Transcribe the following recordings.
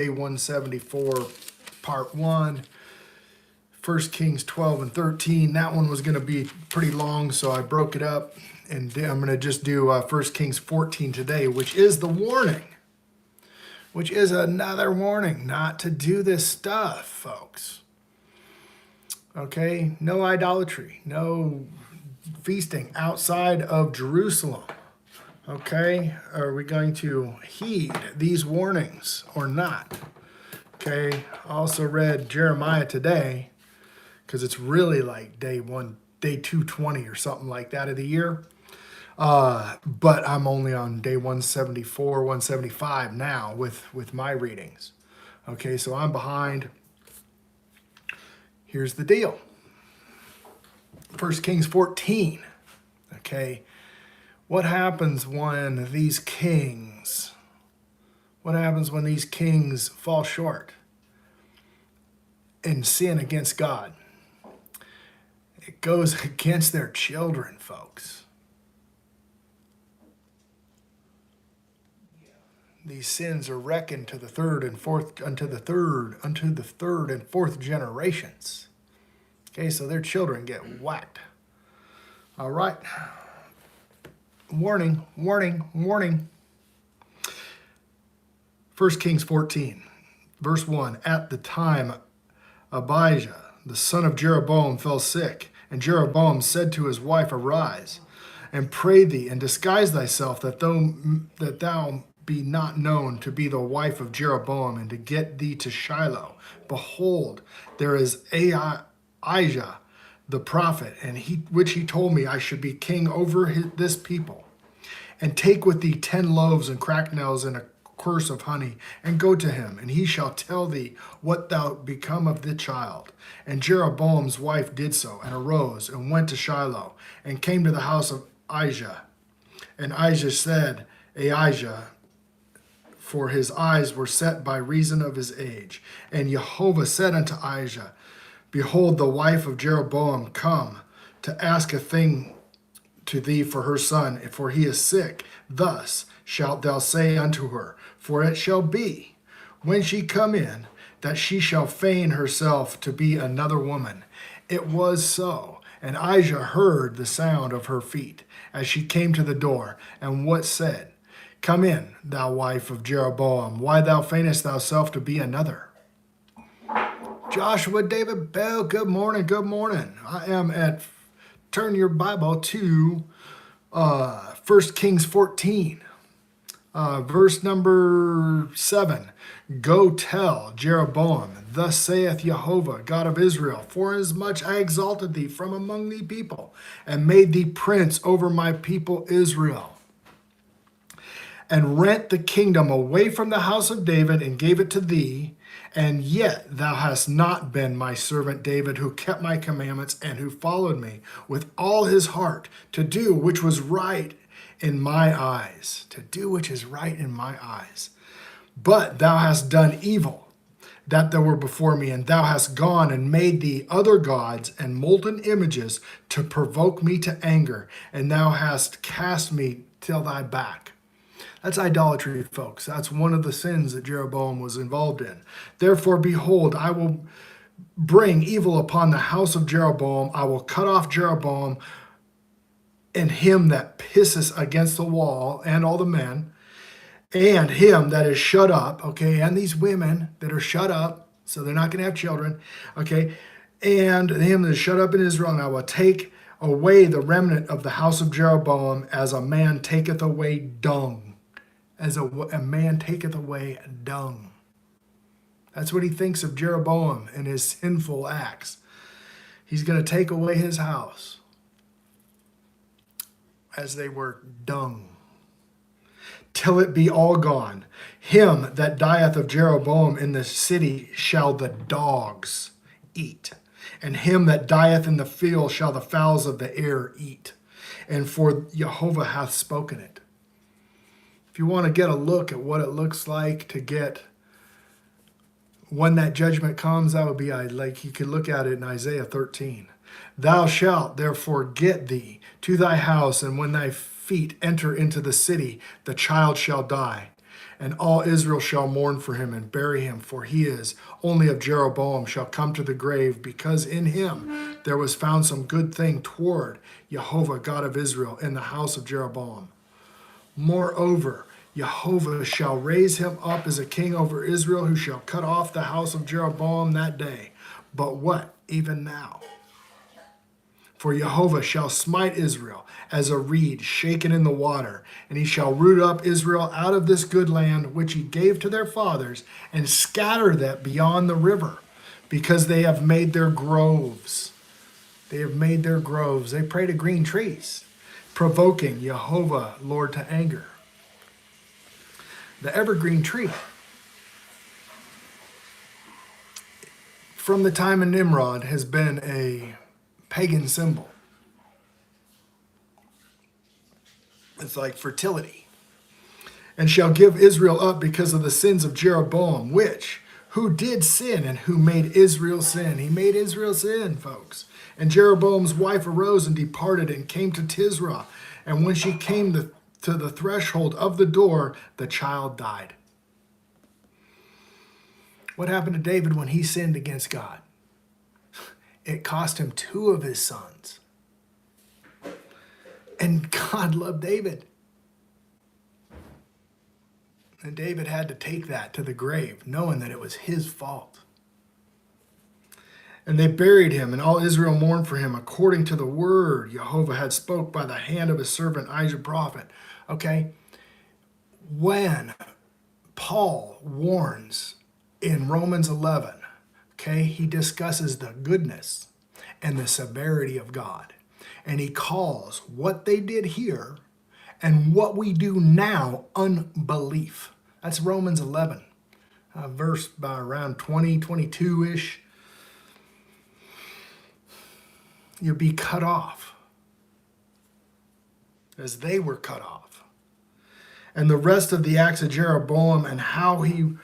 Day 174, part 1, 1 Kings 12 and 13. That one was going to be pretty long, so I broke it up, and I'm going to just do 1 Kings 14 today, which is the warning, which is another warning not to do this stuff, folks. Okay, no idolatry, no feasting outside of Jerusalem. Okay, are we going to heed these warnings or not? Okay, I also read Jeremiah today because it's really like day 220 or something like that of the year. But I'm only on day 174, 175 now with my readings. Okay, so I'm behind. Here's the deal. 1 Kings 14. Okay. What happens when these kings fall short and sin against God? It goes against their children, folks. These sins are reckoned to the third and fourth, unto the third and fourth generations. Okay, so their children get whacked. All right. Warning, warning, warning. 1 Kings 14, verse 1. At the time, Abijah, the son of Jeroboam, fell sick, and Jeroboam said to his wife, Arise, and pray thee, and disguise thyself, that thou be not known to be the wife of Jeroboam, and to get thee to Shiloh. Behold, there is Ahijah, the prophet, and which he told me I should be king over this people. And take with thee 10 loaves and cracknels and a cruse of honey, and go to him, and he shall tell thee what thou become of the child. And Jeroboam's wife did so, and arose, and went to Shiloh, and came to the house of Ahijah. And Ahijah said, Ahijah, for his eyes were set by reason of his age. And Jehovah said unto Ahijah, Behold, the wife of Jeroboam come to ask a thing to thee for her son, for he is sick. Thus shalt thou say unto her, for it shall be, when she come in, that she shall feign herself to be another woman. It was so. And Ahijah heard the sound of her feet as she came to the door, and what said, Come in, thou wife of Jeroboam, why thou feignest thyself to be another? Joshua David Bell, good morning, good morning. I am at, turn your Bible to 1 Kings 14, verse number 7. Go tell Jeroboam, thus saith Jehovah, God of Israel, forasmuch I exalted thee from among the people, and made thee prince over my people Israel, and rent the kingdom away from the house of David, and gave it to thee. And yet thou hast not been my servant David, who kept my commandments, and who followed me with all his heart, to do which was right in my eyes. To do which is right in my eyes. But thou hast done evil, that thou were before me, and thou hast gone and made thee other gods and molten images to provoke me to anger, and thou hast cast me till thy back. That's idolatry, folks. That's one of the sins that Jeroboam was involved in. Therefore, behold, I will bring evil upon the house of Jeroboam. I will cut off Jeroboam and him that pisses against the wall, and all the men, and him that is shut up, okay, and these women that are shut up, so they're not going to have children, okay, and him that is shut up in Israel, and I will take away the remnant of the house of Jeroboam as a man taketh away dung. As a man taketh away dung. That's what he thinks of Jeroboam and his sinful acts. He's going to take away his house as they were dung, till it be all gone. Him that dieth of Jeroboam in the city shall the dogs eat, and him that dieth in the field shall the fowls of the air eat. And for Jehovah hath spoken it. If you want to get a look at what it looks like to get when that judgment comes, that would be like you could look at it in Isaiah 13. Thou shalt therefore get thee to thy house, and when thy feet enter into the city, the child shall die, And all Israel shall mourn for him and bury him, for he is only of Jeroboam shall come to the grave, because in him there was found some good thing toward Jehovah God of Israel in the house of Jeroboam. Moreover, Jehovah shall raise him up as a king over Israel, who shall cut off the house of Jeroboam that day. But what? Even now. For Jehovah shall smite Israel as a reed shaken in the water, and he shall root up Israel out of this good land which he gave to their fathers, and scatter them beyond the river, because they have made their groves. They have made their groves. They pray to green trees, provoking Jehovah, Lord, to anger. The evergreen tree. From the time of Nimrod has been a pagan symbol. It's like fertility. And shall give Israel up because of the sins of Jeroboam, who did sin and who made Israel sin. He made Israel sin, folks. And Jeroboam's wife arose and departed and came to Tisra. And when she came to the threshold of the door, the child died. What happened to David when he sinned against God? It cost him 2 of his sons. And God loved David. And David had to take that to the grave, knowing that it was his fault. And they buried him, and all Israel mourned for him, according to the word Jehovah had spoke by the hand of his servant Isaiah prophet. Okay, when Paul warns in Romans 11, okay, he discusses the goodness and the severity of God. And he calls what they did here and what we do now unbelief. That's Romans 11, verse by around 20, 22-ish. You'll be cut off as they were cut off. And the rest of the acts of Jeroboam and how he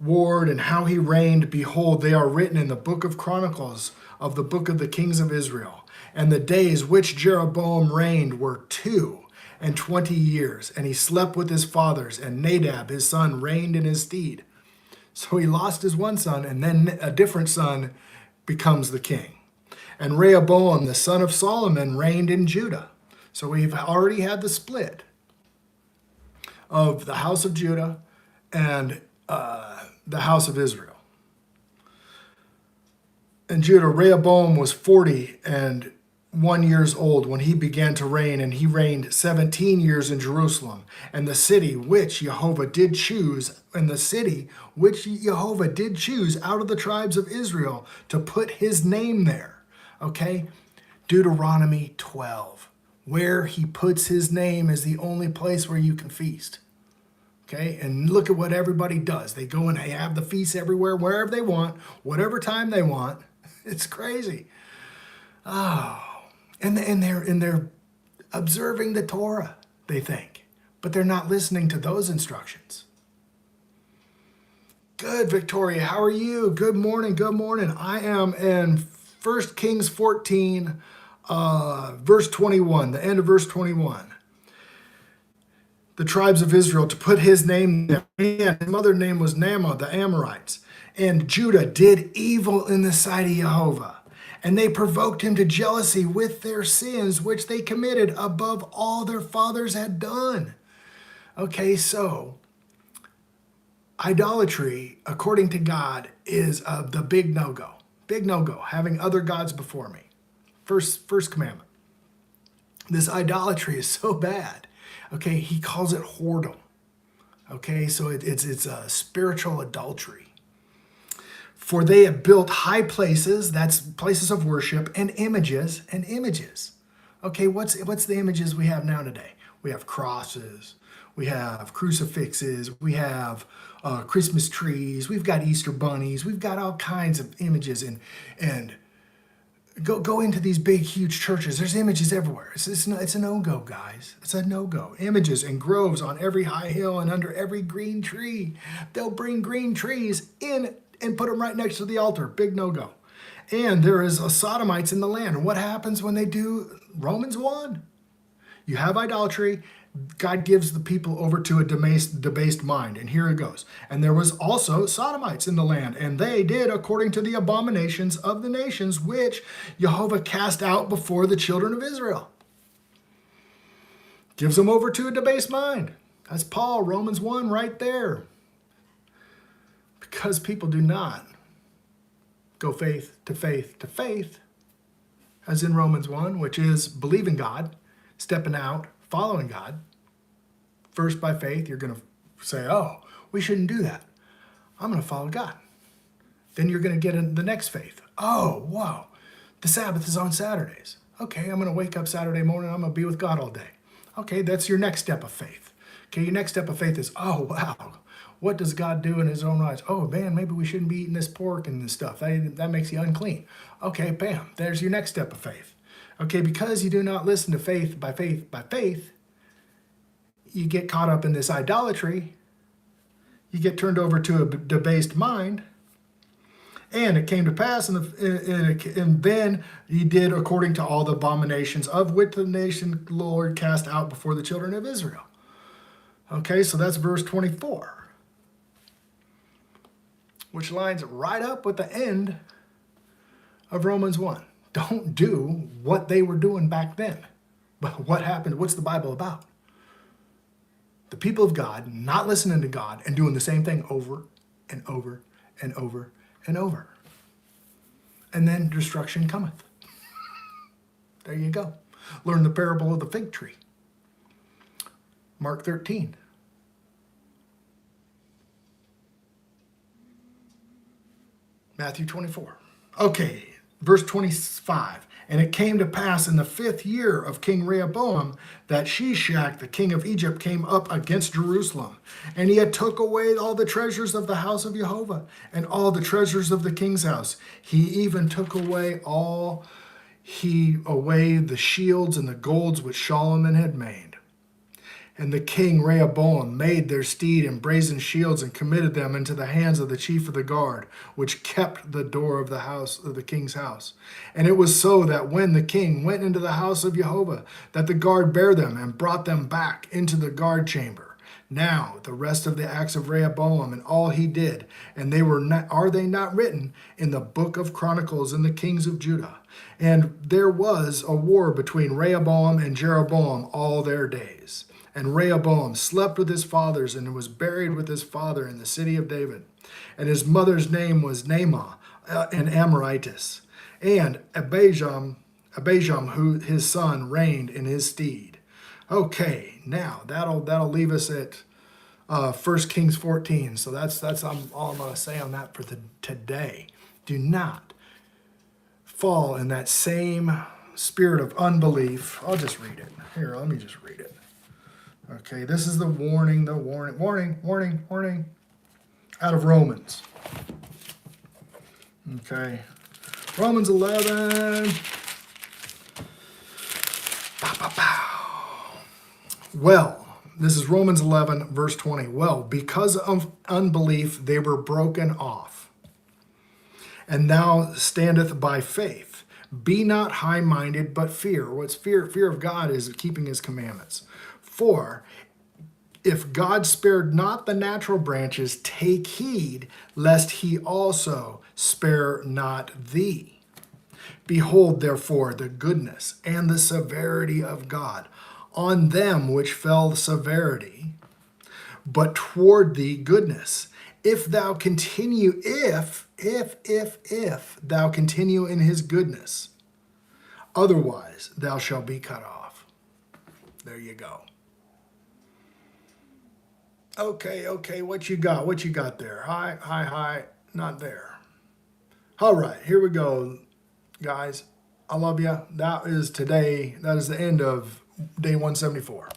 warred and how he reigned, behold, they are written in the book of Chronicles of the book of the kings of Israel. And the days which Jeroboam reigned were 22 years, and he slept with his fathers, and Nadab his son reigned in his stead. So he lost his one son, and then a different son becomes the king. And Rehoboam, the son of Solomon, reigned in Judah. So we've already had the split of the house of Judah and the house of Israel. In Judah, Rehoboam was 41 years old when he began to reign, and he reigned 17 years in Jerusalem, and the city which Jehovah did choose, out of the tribes of Israel to put his name there. Okay, Deuteronomy 12, where he puts his name is the only place where you can feast. Okay, and look at what everybody does. They go and they have the feasts everywhere, wherever they want, whatever time they want. It's crazy. Oh, and they're observing the Torah, they think, but they're not listening to those instructions. Good, Victoria. How are you? Good morning. Good morning. I am in 1 Kings 14, verse 21, the end of verse 21. The tribes of Israel to put his name there. And his mother's name was Naamah, the Amorites. And Judah did evil in the sight of Jehovah. And they provoked him to jealousy with their sins, which they committed above all their fathers had done. Okay, so idolatry, according to God, is the big no-go. Big no-go, having other gods before me. First commandment. This idolatry is so bad. Okay, he calls it whoredom. Okay, so it's a spiritual adultery. For they have built high places, that's places of worship, and images. Okay, what's the images we have now today? We have crosses, we have crucifixes, we have Christmas trees, we've got Easter bunnies, we've got all kinds of images, and go into these big, huge churches. There's images everywhere. It's a no-go, guys. It's a no-go. Images and groves on every high hill and under every green tree. They'll bring green trees in and put them right next to the altar. Big no-go. And there is sodomites in the land. And what happens when they do Romans 1? You have idolatry, God gives the people over to a debased mind. And here it goes. And there was also Sodomites in the land, and they did according to the abominations of the nations which Jehovah cast out before the children of Israel. Gives them over to a debased mind. That's Paul, Romans 1 right there. Because people do not go faith to faith to faith, as in Romans 1, which is believing God, stepping out, following God. First by faith, you're going to say, oh, we shouldn't do that. I'm going to follow God. Then you're going to get in the next faith. Oh, wow, the Sabbath is on Saturdays. Okay, I'm going to wake up Saturday morning, I'm going to be with God all day. Okay, that's your next step of faith. Okay, your next step of faith is, oh, wow, what does God do in his own eyes? Oh, man, maybe we shouldn't be eating this pork and this stuff. That makes you unclean. Okay, bam, there's your next step of faith. Okay, because you do not listen to faith by faith by faith, you get caught up in this idolatry. You get turned over to a debased mind. And it came to pass, and then he did according to all the abominations of which the nation Lord cast out before the children of Israel. Okay, so that's verse 24, which lines right up with the end of Romans 1. Don't do what they were doing back then. But what happened? What's the Bible about? The people of God not listening to God and doing the same thing over and over and over and over. And then destruction cometh. There you go. Learn the parable of the fig tree. Mark 13. Matthew 24. Okay, verse 25. And it came to pass in the 5th year of King Rehoboam that Shishak, the king of Egypt, came up against Jerusalem. And he had took away all the treasures of the house of Jehovah and all the treasures of the king's house. He even took away the shields and the golds which Solomon had made. And the king Rehoboam made their steed and brazen shields and committed them into the hands of the chief of the guard, which kept the door of the house of the king's house. And it was so that when the king went into the house of Jehovah, that the guard bare them and brought them back into the guard chamber. Now the rest of the acts of Rehoboam and all he did, and are they not written in the book of Chronicles in the kings of Judah? And there was a war between Rehoboam and Jeroboam all their days. And Rehoboam slept with his fathers and was buried with his father in the city of David. And his mother's name was Naamah, an Amorite. And Abijam, who his son, reigned in his stead. Okay, now that'll leave us at 1 Kings 14. So that's all I'm going to say on that for today. Do not fall in that same spirit of unbelief. I'll just read it. Here, let me just read it. Okay, this is the warning out of Romans. Okay, Romans 11. Well, this is Romans 11, verse 20. Well, because of unbelief, they were broken off. And now standeth by faith. Be not high-minded, but fear. What's fear? Fear of God is keeping his commandments. For if God spared not the natural branches, take heed, lest he also spare not thee. Behold, therefore, the goodness and the severity of God on them which fell severity, but toward thee goodness. If thou continue, if thou continue in his goodness, otherwise thou shalt be cut off. There you go. Okay, what you got? What you got there? Hi, not there. All right, here we go, guys. I love you. That is today. That is the end of day 174.